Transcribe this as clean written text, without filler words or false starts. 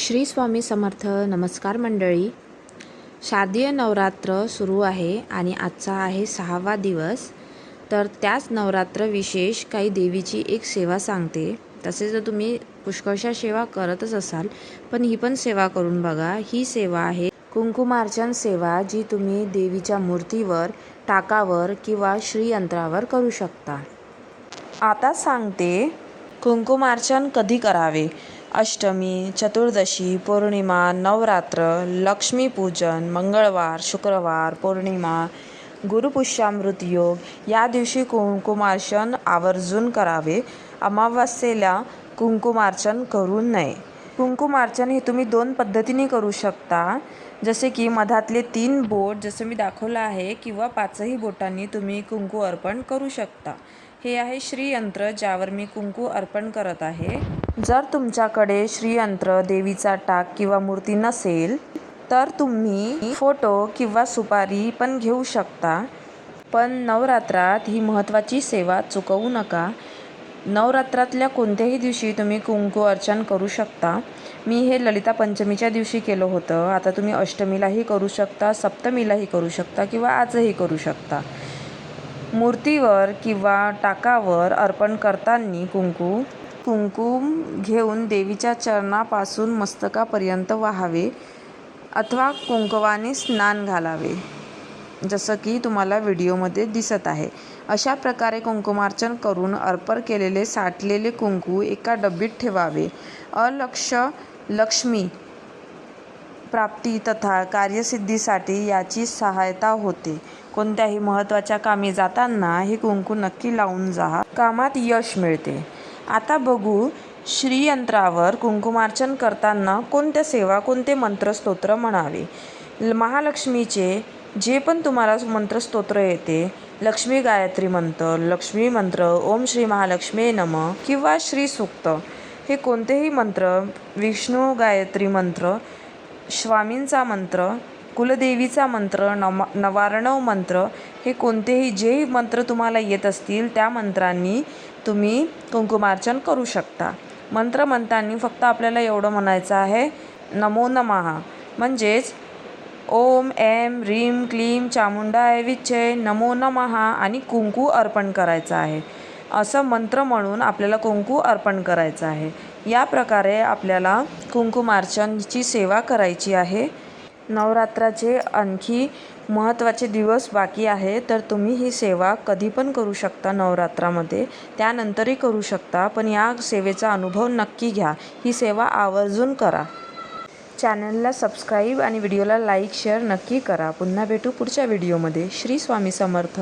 श्री स्वामी समर्थ. नमस्कार मंडळी. शारदीय नवरात्र सुरू आहे आणि आजचा आहे 6वा दिवस. तर त्याच नवरात्र विशेष काही देवीची एक सेवा सांगते. तसे जर तुम्ही पुष्कळशा सेवा करतच असाल, पण ही पण सेवा करून बघा. ही सेवा आहे कुंकुमार्चन सेवा, जी तुम्ही देवीच्या मूर्तीवर, टाकावर किंवा श्रीयंत्रावर करू शकता. आता सांगते कुंकुमार्चन कधी करावे. अष्टमी, चतुर्दशी, पौर्णिमा, नवरात्र, लक्ष्मीपूजन, मंगळवार, शुक्रवार, पौर्णिमा, गुरुपुष्यामृत योग या दिवशी कुंकुमार्चन आवर्जून करावे. अमावास्येला कुंकुमार्चन करू नये. कुंकुमार्चन हे तुम्ही 2 पद्धतीने करू शकता. जसे की मधातले 3 बोट जसं मी दाखवलं आहे, किंवा 5ही बोटांनी तुम्ही कुंकू अर्पण करू शकता. हे आहे श्रीयंत्र, ज्यावर मी कुंकू अर्पण करत आहे. जर तुमच्याकडे श्रीयंत्र, देवीचा टाक किंवा मूर्ती नसेल तर तुम्ही फोटो किंवा सुपारी पण घेऊ शकता. पण नवरात्रात ही महत्त्वाची सेवा चुकवू नका. नवरात्रातल्या कोणत्याही दिवशी तुम्ही कुंकू अर्चन करू शकता. मी हे ललिता पंचमीच्या दिवशी केलं होतं. आता तुम्ही अष्टमीलाही करू शकता, सप्तमीलाही करू शकता किंवा आजही करू शकता. मूर्तीवर किंवा टाकावर अर्पण करताना कुंकुम घेऊन देवीच्या चरणापासून मस्तकापर्यंत वाहावे अथवा कुंकवाने स्नान घालावे, जसं की तुम्हाला व्हिडिओमध्ये दिसत आहे. अशा प्रकारे कुंकुमार्चन करून अर्पण केलेले साठलेले कुंकू एका डब्बीत ठेवावे. लक्ष्मी प्राप्ती तथा कार्यसिद्धीसाठी याची सहायता होते. कोणत्याही महत्त्वाच्या कामी जाताना हे कुंकू नक्की लावून जा, कामात यश मिळते. आता बघू श्रीयंत्रावर कुंकुमार्चन करताना कोणत्या सेवा, कोणते मंत्रस्तोत्र म्हणावे. महालक्ष्मीचे जे पण तुम्हाला मंत्रस्तोत्र येते, लक्ष्मी गायत्री मंत्र, लक्ष्मी मंत्र, ओम श्री महालक्ष्मी नमः किंवा श्री सूक्त, हे कोणतेही मंत्र, विष्णू गायत्री मंत्र, स्वामींचा मंत्र, कुलदेवीचा मंत्र, नवारणव मंत्र, हे कोणतेही जे मंत्र तुम्हाला येत असतील त्या मंत्रांनी तुम्ही कुंकुमार्चन करू शकता. मंत्र म्हणताना फक्त आपल्याला एवढं म्हणायचं आहे, नमो नमः, म्हणजेच ओम ऐं ह्रीं क्लीं चामुंडाय विच्चे नमो नमः, आणि कुंकू अर्पण करायचं आहे. असं मंत्र म्हणून आपल्याला कुंकू अर्पण करायचं आहे. या प्रकारे आपल्याला कुंकुमार्चनची सेवा करायची आहे. नवरात्राचे आणखी महत्त्वाचे दिवस बाकी आहे, तर तुम्ही ही सेवा कधी पण करू शकता. नवरात्रामध्ये त्यानंतरही करू शकता, पण या सेवेचा अनुभव नक्की घ्या. ही सेवा आवर्जून करा. चॅनलला सबस्क्राईब आणि व्हिडिओला लाईक शेअर नक्की करा. पुन्हा भेटू पुढच्या व्हिडिओमध्ये. श्री स्वामी समर्थ.